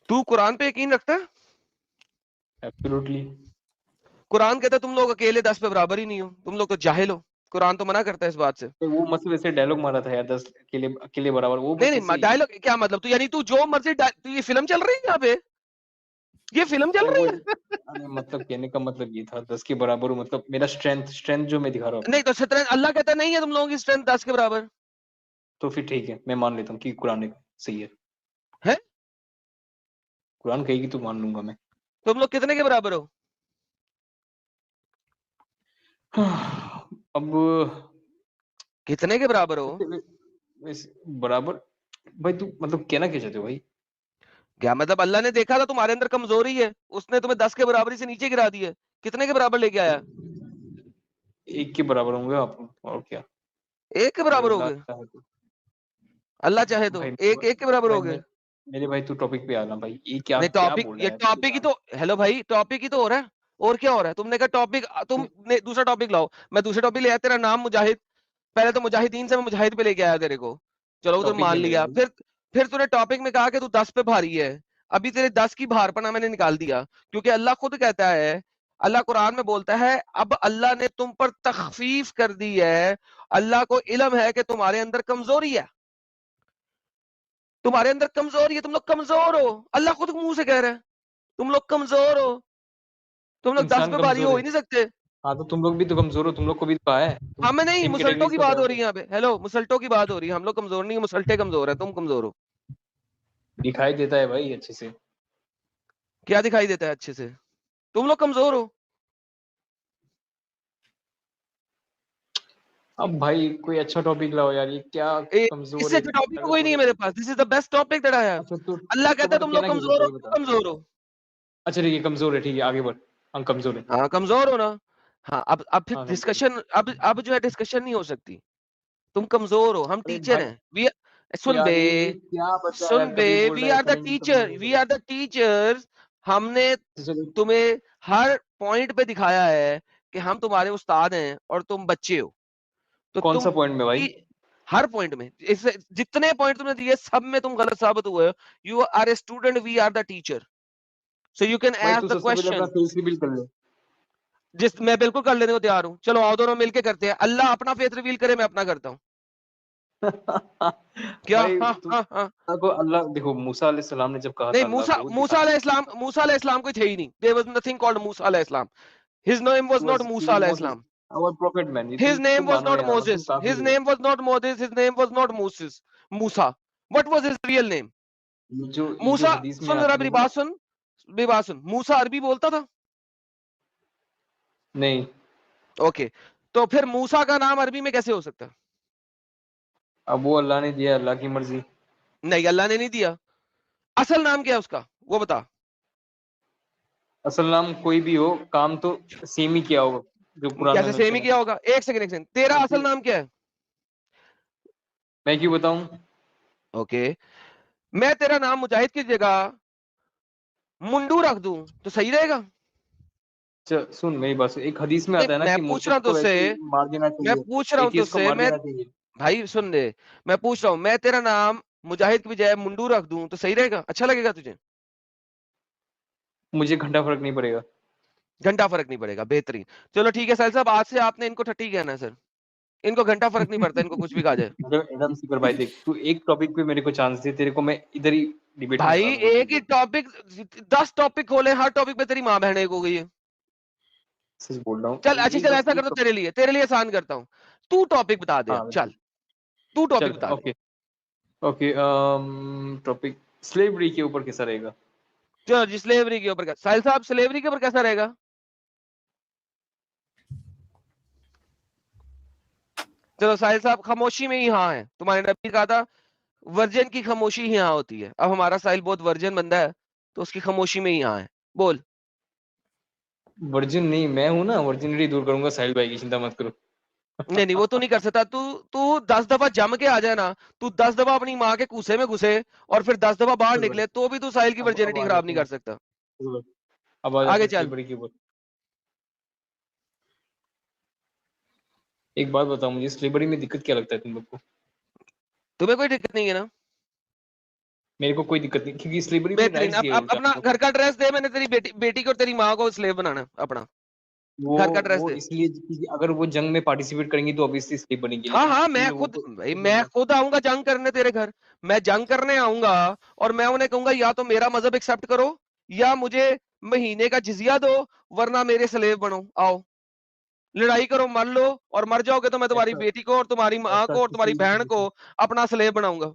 तू कुरान पे यकीन रखता है? एब्सोल्युटली। कुरान कहता है तुम लोग अकेले 10 पे बराबर ही नहीं हो, तुम लोग तो जाहिल हो। कुरान तो मना करता है इस बात से। वो मतलब ऐसे डायलॉग मारा था यार, 10 अकेले बराबर, वो नहीं बस ऐसे नहीं, ही। डायलॉग क्या मतलब? तू यानी तू जो मर्जी तू, ये फिल्म चल रही है यहाँ पे, ये फिल्म चल अरे रही वो, है? अरे मतलब कहने का मतलब ये था 10 के बराबर हूँ, मतलब मेरा स्ट्रेंथ जो मैं दिखा रहा हूँ। नहीं तो स्ट्रेंथ, अल्लाह कहता नहीं है तुम लोगों की स्ट्रेंथ 10 के बराबर तो फिर ठीक है, मैं मान लेता हूँ कि कुरान सही है। है। कुरान कहेगी तो मान लूंगा मैं। तुम लोग कितने के बराबर हो? अब कितने के बराबर हो? बराबर भाई, तू मतलब कहना क्या चाहते हो भाई? क्या मतलब? अल्लाह ने देखा था तुम्हारे अंदर कमजोरी है, उसने तुम्हें 10 के बराबरी से नीचे गिरा दिया। कितने के बराबर लेके आया? 1 के बराबर होंगे आप, और क्या। 1 के अगर बराबर हो अल्लाह गए? चाहे तो। अल्लाह चाहे तो भाई एक के बराबर भाई हो गए। मैं मेरे भाई, तू टॉपिक पे आना भाई, ये क्या नहीं क्या टॉपिक, बोल ये रहा है टॉपिक ही यार? तो, हेलो भाई टॉपिक ही तो हो रहा है। और क्या हो रहा है? तुमने कहा टॉपिक, तुमने दूसरा टॉपिक लाओ, मैं दूसरा टॉपिक ले आया। तेरा नाम मुजाहिद, पहले तो मुजाहिदीन से मैं मुजाहिद पे लेके आया तेरे को, चलो वो तो टॉपिक मान है मेरे लिया। भाई। फिर तूने टॉपिक में कहा कि तू 10 पे भारी है। अभी तेरे 10 की भारपना मैंने निकाल दिया, क्योंकि अल्लाह खुद कहता है, अल्लाह कुरान में बोलता है, अब अल्लाह ने तुम पर तखफीफ कर दी है। अल्लाह को इल्म है कि तुम्हारे अंदर कमजोरी है, तुम्हारे अंदर कमजोरी है, तुम लोग कमजोर हो। अल्लाह खुद मुंह से कह रहा है तुम लोग कमजोर हो, तुम लोग 10 इंसान पे भारी कमजोर हो है। ही नहीं सकते। हाँ तो तुम लोग भी तो कमजोर हो, तुम लोग को भी तो है, तुम हमें नहीं, सेम मुसल्टों कैटेगरी की से बात होते हो हो। रही है यहाँ पे। हेलो, मुसल्टों की बात हो रही है। हम लोग कमजोर नहीं है, मुसल्टे कमजोर है, तुम कमजोर हो। दिखाई देता है भाई अच्छे से। क्या दिखाई देता है अच्छे से? तुम लोग कमजोर हो। अब भाई कोई अच्छा टॉपिक लाओ यार, ये क्या कमजोर इससे है अच्छा टॉपिक अगर कोई नहीं है थोड़े। मेरे पास। This is the best topic that I have. अच्छा अल्लाह तो कहता है मतलब तुम लोग कहना क्या कमजोर चाहते हो, हो, ये तुम बता। कमजोर हो। अच्छा ठीक है, कमजोर है, ठीक है, आगे बढ़। हम कमजोर है। हाँ कमजोर हो ना। हाँ अब फिर हाँ कमजोर है। डिस्कशन, अब जो है डिस्कशन नहीं हो सकती। तुम कमजोर हो, हम अरे टीचर भाई हैं। वी, सुन बे, यार, ये क्या बता सुन यार, बे, कभी बोल वी रहा है आर द कभी टीचर, कमजोर है वी कभी। Are the teachers. हमने चलो तुम्हें हर पॉइंट पे दिखाया है कि हम तुम्हारे उस्ताद हैं और तुम बच्चे हो। तो कौन तुम सा पॉइंट में भाई? हर पॉइंट में, इससे जितने पॉइंट तुमने दिए सब में तुम गलत साबित हुए हो। You are a student, we are the teacher, so you can भाई आस्क तू द सबसे पहले अपना क्वेश्चन। फेस रिवील कर ले। जिस मैं बिल्कुल कर लेने को तैयार हूँ। चलो आओ दोनों मिलके करते हैं। अल्लाह अपना फेस रिवील करे, मैं अपना करता हूँ। क्या? भाई हाँ तू हाँ हाँ। को अल्लाह देखो, मूसा अलैहि सलाम ने जब कहा नहीं, था अल्लाह मूसा को मूसा दिखाना, अलैहि इस्लाम, मूसा अलैहि इस्लाम कोई थे ही नहीं। There was nothing called Musa अलैहि इस्लाम। His name was not he Musa was अलैहि नॉट इस्लाम। आवर प्रॉफिट मैन, ये His तुम name was मानो not यार, अब तुम Moses. काफिर His हो। name was not Moses. His name was not Moses. Musa. What was his real name? ये जो मूसा, हदीस में सुन जरा आती है मेरी ना। बात सुन, मेरी बात सुन। मूसा अरबी बोलता था? नहीं, ओके, तो फिर मूसा का नाम अरबी में कैसे हो सकता है? अब वो अल्लाह ने दिया, अल्लाह की मर्जी। नहीं, अल्लाह ने नहीं दिया। असल नाम क्या है उसका, वो बता। असल नाम कोई भी हो, काम तो सेम ही किया होगा जो कुरान में कैसे सेम ही मेंशन है। किया होगा? एक सेकंड, एक सेकंड। तेरा हाँ, असल नाम क्या है? मैं क्यों बताऊं? ओके, मैं तेरा नाम मुजाहिद की जगह मुंडू रख दूं तो सही रहेगा? सुन मेरी बात सुन, एक हदीस में नहीं, आता है ना मैं कि पूछ मुर्शिद रहा हूं को तुझसे, वैसे ही मार देना मैं चाहिए, पूछ रहा हूं एक केस को तुझसे, मार मैं, देना चाहिए। भाई सुन ले, मैं पूछ रहा हूं, मैं तेरा नाम मुजाहिद की बजाय मुंडू रख दूं तो सही रहेगा? अच्छा लगेगा तुझे? मुझे घंटा फर्क नहीं पड़ेगा। घंटा फर्क नहीं पड़ेगा, बेहतरीन। चलो ठीक है साहिल साहब, आज से आपने इनको ठट्टी कहना है सर। इनको घंटा फर्क नहीं पड़ता, इनको कुछ भी कहा जाए। एडम सीकर भाई देख, तू एक टॉपिक पे मेरे को चांस दे, तेरे को मैं इधर ही डिबेट में भाई हरा दूंगा। एक ही टॉपिक, 10 टॉपिक खोले, हर टॉपिक पे तेरी माँ बहन एक हो गई है। सच बोल रहा हूँ। चल अच्छी, चल ऐसा कर दो, तेरे लिए आसान करता हूँ, तू टॉपिक बता दे। हाँ, चल तू टॉपिक बता दे। ओके ओके, टॉपिक स्लेवरी के ऊपर कैसा रहेगा? चलो जी, स्लेवरी के ऊपर, साहिल साहब स्लेवरी के ऊपर कैसा रहेगा? चलो साहिल साहब, खामोशी में ही हाँ है, तुम्हारे नबी कहा था वर्जन की खामोशी ही हाँ होती है। अब हमारा साहिल बहुत वर्जन बंदा है, तो उसकी खामोशी में ही हाँ है। बोल। वर्जिन नहीं, मैं हूं ना, वर्जिनिटी दूर करूंगा साहिल भाई की, चिंता मत करो। नहीं नहीं, वो तो नहीं कर सकता। तू तू 10 दफा जम के आ जाए ना, तू 10 दफा अपनी माँ के कूसे में घुसे और फिर 10 दफा बाहर निकले, तो भी तू साहिल की अब वर्जिनिटी आ खराब जाते नहीं हैं, कर सकता। अब आ जाते आगे हैं चल। स्लेवरी के ऊपर। एक बात बताओ मुझे, स्लेवरी में दिक्कत क्या लगता है तुम लोग को? तुम्हें कोई दिक्कत नहीं है ना? मेरे को कोई दिक्कत नहीं, क्योंकि स्लेवरी में बेहतरीन। राइट्स दिए अब उल्टा अपना हमको। घर का एड्रेस दे, मैंने तेरी बेटी को और तेरी माँ को स्लेव बनाना है अपना। घर का एड्रेस वो दे। इसलिए क्योंकि अगर वो जंग में पार्टिसिपेट करेंगी तो ऑब्वियसली स्लेव बनेगी, हाँ लेकिन हाँ, इन मैं लोगों खुद को भाई, मैं खुद आऊंगा जंग करने तेरे घर। मैं जंग करने आऊंगा और मैं उन्हें कहूंगा या तो मेरा मजहब एक्सेप्ट करो या मुझे महीने का जिजिया दो, वरना मेरे स्लेव बनो। आओ लड़ाई करो, मर लो, और मर जाओगे तो मैं तुम्हारी ऐसा बेटी को और तुम्हारी माँ ऐसा को और तुम्हारी बहन को किसी अपना स्लेव बनाऊंगा।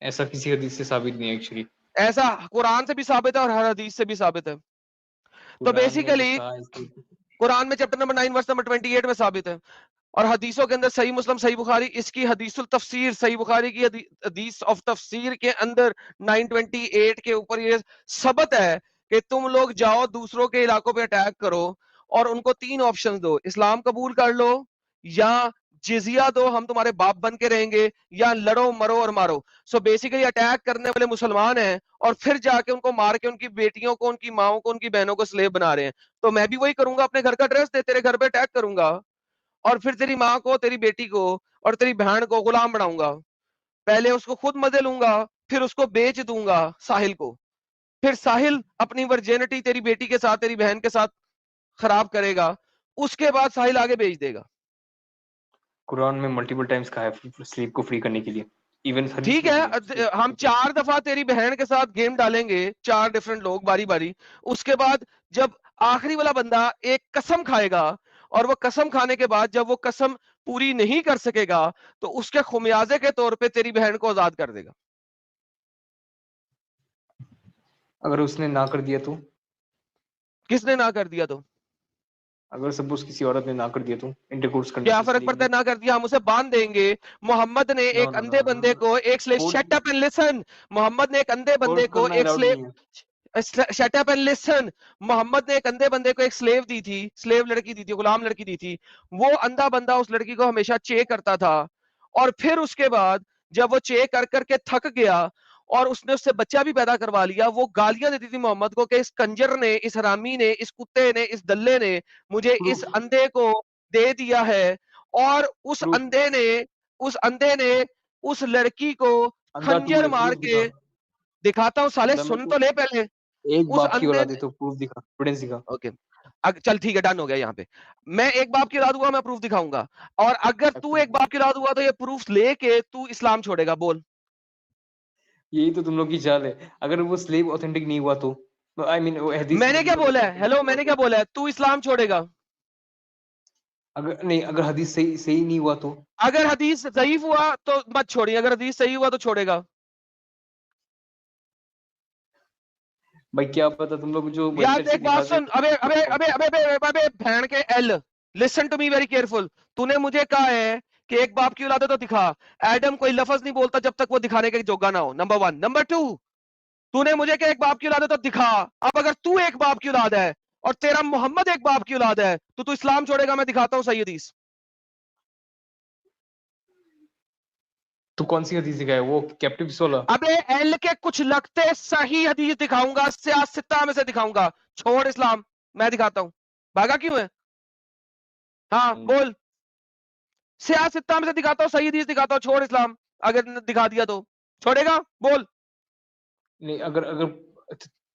ऐसा किसी हदीस से साबित नहीं है एक्चुअली। ऐसा कुरान से भी साबित है और हर हदीस से भी साबित है। तो कुरान में तो बेसिकली कहा है इसलिए। कुरान में चैप्टर नंबर 9 वर्स नंबर 28 में साबित है, और हदीसों के अंदर सही मुस्लिम, सही बुखारी, इसकी हदीसुल तफसीर, सही बुखारी की हदीस ऑफ तफसीर के अंदर 928 के ऊपर ये सबत है कि तुम लोग जाओ दूसरों के इलाकों पे अटैक करो और उनको 3 ऑप्शन दो, इस्लाम कबूल कर लो, या जिजिया दो, हम तुम्हारे बाप बन के रहेंगे, या लड़ो मरो और मारो। सो बेसिकली अटैक करने वाले मुसलमान हैं और फिर जाके उनको मार के उनकी बेटियों को, उनकी माओ को, उनकी बहनों को स्लेव बना रहे हैं। तो मैं भी वही करूंगा, अपने घर का एड्रेस दे, तेरे घर पे अटैक करूंगा और फिर तेरी माँ को, तेरी बेटी को और तेरी बहन को गुलाम बनाऊंगा। पहले उसको खुद मजे लूंगा, फिर उसको बेच दूंगा साहिल को, फिर साहिल अपनी वर्जिनिटी तेरी बेटी के साथ, तेरी बहन के साथ खराब करेगा, उसके बाद साहिल आगे बेच देगा। कुरान में मल्टीपल टाइम्स कहा है स्लेव को फ्री करने के लिए, इवन हदीस ठीक में भी है, हम 4 दफा तेरी बहन के साथ गेम डालेंगे, 4 डिफरेंट लोग बारी बारी। उसके बाद जब आखिरी वाला बंदा एक कसम खाएगा और वो कसम खाने के बाद जब वो कसम पूरी नहीं कर सकेगा, तो उसके खुमियाजे के तौर पे तेरी बहन को आजाद कर देगा। अगर उसने ना कर दिया तो? किसने ना कर दिया तो? अगर सपोज किसी औरत ने ना कर दिया तो इंटरकोर्स करने क्या से फर्क पड़ता है ना कर दिया? हम उसे बांध देंगे। मोहम्मद ने नो एक नो अंधे बंदे को एक slave, shut up and listen, Mohammad ने एक अंधे बंदे फोर्स को करना एक अलाउड स्लेव, नहीं है। Shut up and listen, Mohammad ने एक अंधे बंदे को एक स्लेव दी थी, स्लेव लड़की दी थी, गुलाम लड़की दी थी। वो अंधा बंदा उस लड़की को हमेशा चे करता था और फिर उसके बाद जब वो चे कर करके थक गया और उसने उससे बच्चा भी पैदा करवा लिया, वो गालियां देती थी मोहम्मद को कि इस कंजर ने, इस हरामी ने, इस कुत्ते ने, इस दल्ले ने मुझे इस प्रूफ अंधे को दे दिया है। और प्रूफ उस अंधे ने उस लड़की को अंधा तू खंजर है, मार प्रूफ दिखा। के, दिखाता हूँ साले, अंधा मैं सुन तू, तो ले पहले। एक उस बाप की अंधे औलाद है ने, तो प्रूफ दिखा, एविडेंस दिखा। ओके चल ठीक है, डन हो गया। यहाँ पे मैं एक बाप की औलाद हुआ, मैं प्रूफ दिखाऊंगा, और अगर तू एक Absolutely. बाप की औलाद हुआ तो ये प्रूफ लेके तू इस्लाम छोड़ेगा। बोल। यही तो तुम लोग की चाल है। अगर वो स्लेव ऑथेंटिक नहीं हुआ तो, आई मीन हदीस मैंने क्या बोला है? हेलो, मैंने क्या बोला है? तू इस्लाम छोड़ेगा। अगर नहीं, अगर हदीस सही सही नहीं हुआ तो? अगर हदीस ज़ईफ हुआ तो मत छोड़िए, अगर हदीस सही हुआ तो छोड़ेगा। भाई क्या पता, तुम लोग जो यार वेबसाइट से एक बात दिखाते सुन, अबे अबे अबे अबे अबे अबे बहन के एल, listen to me very careful. तूने मुझे कहा है कि एक बाप की औलाद है तो दिखा। एडम कोई लफ्ज नहीं बोलता जब तक वो दिखाने के जोगा ना हो, नंबर 1। नंबर 2, तूने मुझे कहा एक बाप की औलाद है तो दिखा। अब अगर तू एक बाप की औलाद है और तेरा मोहम्मद एक बाप की औलाद है तो तू इस्लाम छोड़ेगा। मैं दिखाता हूं सही हदीस। तो कौन सी हदीस दिखाया, वो कैप्टिव वाला? अबे एल के कुछ लगते सही हदीस दिखाऊंगा, सियासत्ता में से दिखाऊंगा। छोड़ इस्लाम, मैं दिखाता हूं। भागा क्यों है? हाँ बोल। सियासत्ता में से दिखाता हूं, सही हदीस दिखाता हूं, छोड़ इस्लाम। अगर दिखा दिया तो छोड़ेगा? बोल। नहीं, अगर अगर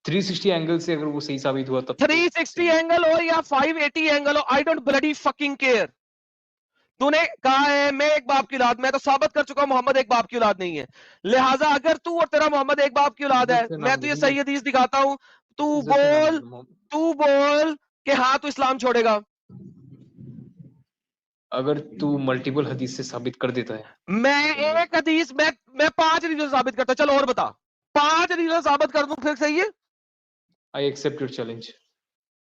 360 एंगल से अगर वो सही साबित हुआ तब तो 360 सही है। एंगल हो या 580 एंगल हो, I don't bloody fucking care. तूने कहा है मैं एक बाप की औलाद, मैं तो साबित कर चुका हूं मोहम्मद एक बाप की औलाद नहीं है। लिहाजा अगर तू और तेरा मोहम्मद एक बाप की औलाद है, इज्जत से मैं नाम तुझे ले, सही हदीस दिखाता हूं, तू इज्जत से नाम बोल, ले लो मोहम्मद। तू बोल कि हाँ तू इस्लाम छोड़ेगा। अगर तू मल्टीपल हदीस से साबित कर देता है, मैं एक हदीस, मैं 5 हदीसों से साबित करता, चलो और बता, 5 हदीसों से साबित कर दूं फिर सही है, I accept your challenge.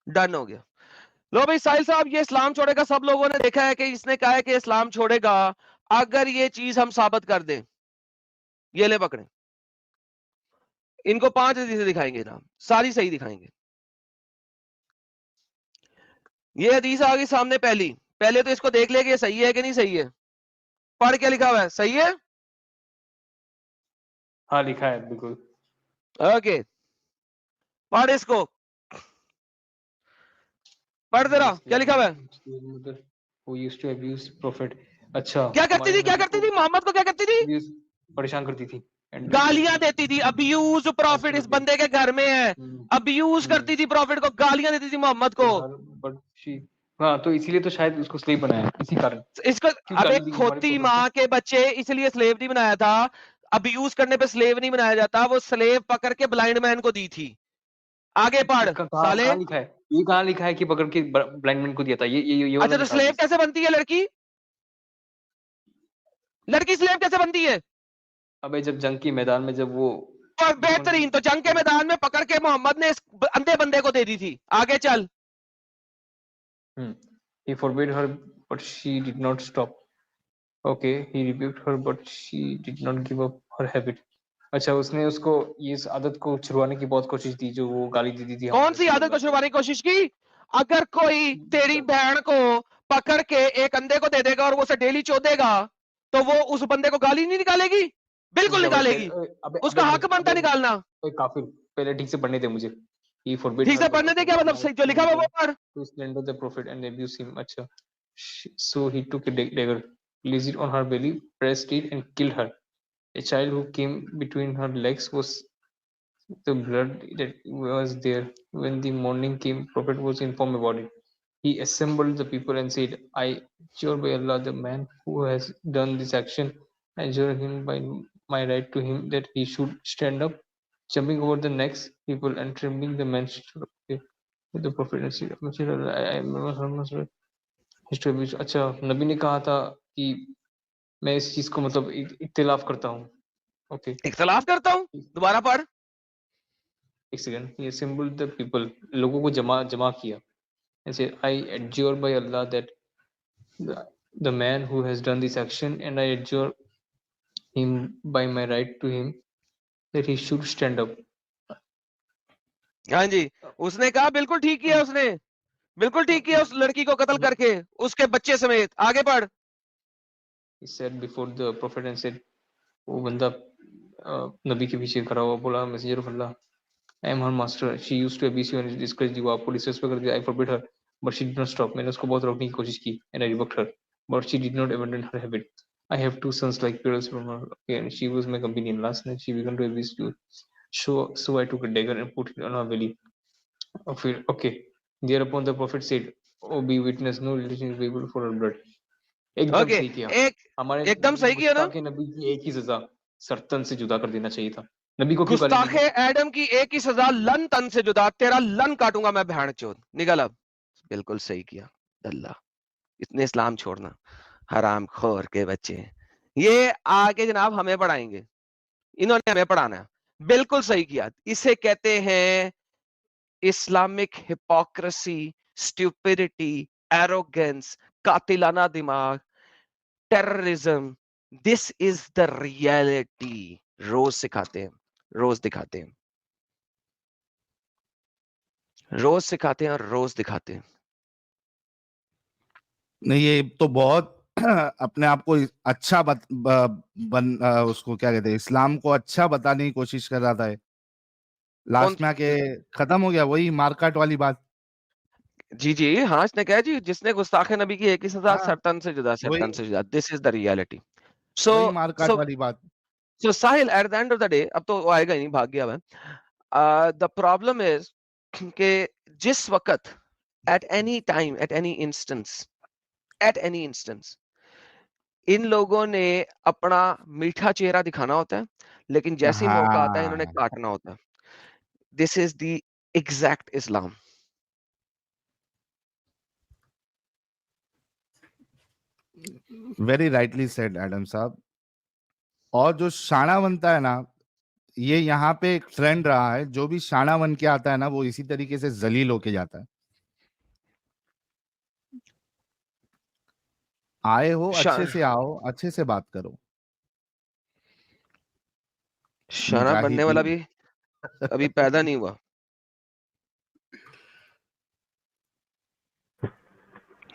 Done हो गया। लो भाई साहिल साहब, ये इस्लाम छोड़ेगा, सब लोगों ने देखा है कि इसने कहा है कि इस्लाम छोड़ेगा अगर ये चीज हम साबित कर दें। ये ले पकड़े, इनको 5 हदीसें दिखाएंगे ना, सारी सही दिखाएंगे। ये हदीस आ गई सामने पहली, पहले तो इसको देख ले कि ये सही है कि नहीं सही है। पढ़ क्या लिखा हुआ है, सही है? हाँ लिखा है बिल्कुल। ओके, पढ़ इसको, पढ़ जरा क्या लिखा हुआ है। Who used to abuse prophet। अच्छा, क्या करती थी, क्या करती थी, मोहम्मद को क्या करती थी? abuse, परेशान करती थी। गालियां देती थी। अब्यूज प्रॉफिट इस बंदे के घर में है, अब्यूज करती थी प्रॉफिट को, गालियां देती थी मोहम्मद को। बट शी, हाँ तो इसीलिए तो शायद उसको स्लेव बनाया, इसी कारण। इसको क्यों अबे गाली दी हमारे खोती prophet माँ के बच्चे, इसलिए स्लेव नहीं बनाया था। अब्यूज करने पे स्लेव नहीं बनाया जाता, वो स्लेव पकड़ के ब्लाइंड मैन को दी थी। आगे पढ़ साले। कहाँ लिखा है? ये कहाँ लिखा है कि पकड़ के ब्लाइंड मैन को दिया था? ये वाला अच्छा तो निकाल स्लेव दीजिए। कैसे बनती है लड़की? लड़की स्लेव कैसे बनती है? अबे जब जंग के मैदान में जब वो और बेहतरीन, तो जंग के मैदान में पकड़ के मोहम्मद ने इस अंधे बंदे को दे दी थी। आगे चल। He forbade her, but she did not stop. Okay, he rebuked her, but she did not give up her habit. अच्छा, उसने उसको ये इस आदत को छुड़वाने की बहुत कोशिश की, जो वो गाली देती थी। कौन सी आदत को छुड़वाने की कोशिश की? अगर कोई तेरी बहन को पकड़ के एक अंधे को दे देगा और वो उसे डेली चोदेगा, तो वो उस बंदे को गाली नहीं निकालेगी? बिल्कुल निकालेगी, उसका हक बनता है निकालना। काफिर, पहले ठीक से पढ़ने दे मुझे। He forbade ठीक her, से but पढ़ने दे, क्या मतलब, सही जो लिखा हुआ है वो पढ़। to slander the prophet and abuse him. अच्छा, so he took a dagger, placed it on her belly, pressed it, and killed her. A child who came between her legs was the blood that was there. When the morning came, prophet was informed about it. He assembled the people and said, I sure by Allah, the man who has done this action, I adjure him by my right to him that he should stand up, jumping over the next people and trembling the man stood up with the prophet and said, history भी। अच्छा, नबी ने कहा था कि मैं इस चीज को मतलब इख्तिलाफ करता हूँ। ओके, इख्तिलाफ करता हूँ, दोबारा पढ़। एक सेकंड। ये सिंबल द पीपल, लोगों को जमा किया। ऐसे I adjure by Allah that the man who has done this action, and I adjure him by my right to him that he should stand up. हाँ जी, उसने कहा बिल्कुल ठीक किया, उसने बिल्कुल ठीक किया उस लड़की को कत्ल करके, उसके बच्चे समेत। आगे पढ़। He said before the prophet and said, वो बंदा नबी के पीछे खड़ा हुआ बोला, messenger of Allah, I am her master. She used to abuse you and discourage you. आपको डिसरेस्पेक्ट कर दिया. I forbid her, but she did not stop. मैंने उसको बहुत रोकने की कोशिश की, and I rebuked her, but she did not abandon her habit. I have 2 sons like pearls from her. Okay, and she was my companion. Last night she began to abuse you. So I took a dagger and put it on her belly. Okay. Thereupon the prophet said, "Oh, be witness, no relation is able for her blood." एकदम okay, सही किया। एक हमारे एकदम सही किया ना। गुस्ताखे नबी की एक ही सजा, सरतन से जुदा कर देना चाहिए था। नबी को क्यों गाली दी? गुस्ताखे एडम की एक ही सजा, लन तन से जुदा, तेरा लन काटूंगा मैं बहन चोद, निकल अब। बिल्कुल सही किया अल्लाह, इतने इस्लाम छोड़ना, हराम खोर के बच्चे। ये आगे जनाब हमें पढ़ाएंगे, इन्होंने हमें पढ़ाना है। बिल्कुल सही किया, इसे कहते हैं इस्लामिक हिपोक्रेसी, स्टूपिडिटी, एरोगेंस, कातिलाना दिमाग, terrorism. This is the reality. रोज सिखाते हैं, रोज दिखाते हैं, रोज सिखाते हैं और रोज दिखाते हैं। नहीं, ये तो बहुत अपने आप को अच्छा उसको क्या कहते हैं, इस्लाम को अच्छा बताने की कोशिश कर रहा था। लास्ट में आके खत्म हो गया वही मार्केट वाली बात। जी जी हाँ, इसने कहा जी जिसने गुस्ताखे नबी की एक ही सजा, हाँ, सरतन से जुदा, सरतन से जुदा। This is the reality. वही मार्केट वाली बात। So Sahil, at the end of the day, अब तो वो आएगा ही नहीं, भाग गया वह। The problem is कि जिस वक्त at any time, at any instance, इन लोगों ने अपना मीठा चेहरा दिखाना होता है, लेकिन जैसे ही मौका आता है इन्होंने हाँ, काटना होता है। This is the exact Islam. Very rightly said Adam साहब। और जो शाना बनता है ना, ये यहाँ पे एक ट्रेंड रहा है, जो भी शाना बन के आता है ना, वो इसी तरीके से जलील होके जाता है। आए हो, अच्छे से आओ, अच्छे से बात करो। शाना बनने वाला मुजाहिदीन। भी अभी पैदा नहीं हुआ।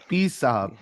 पीस साहब,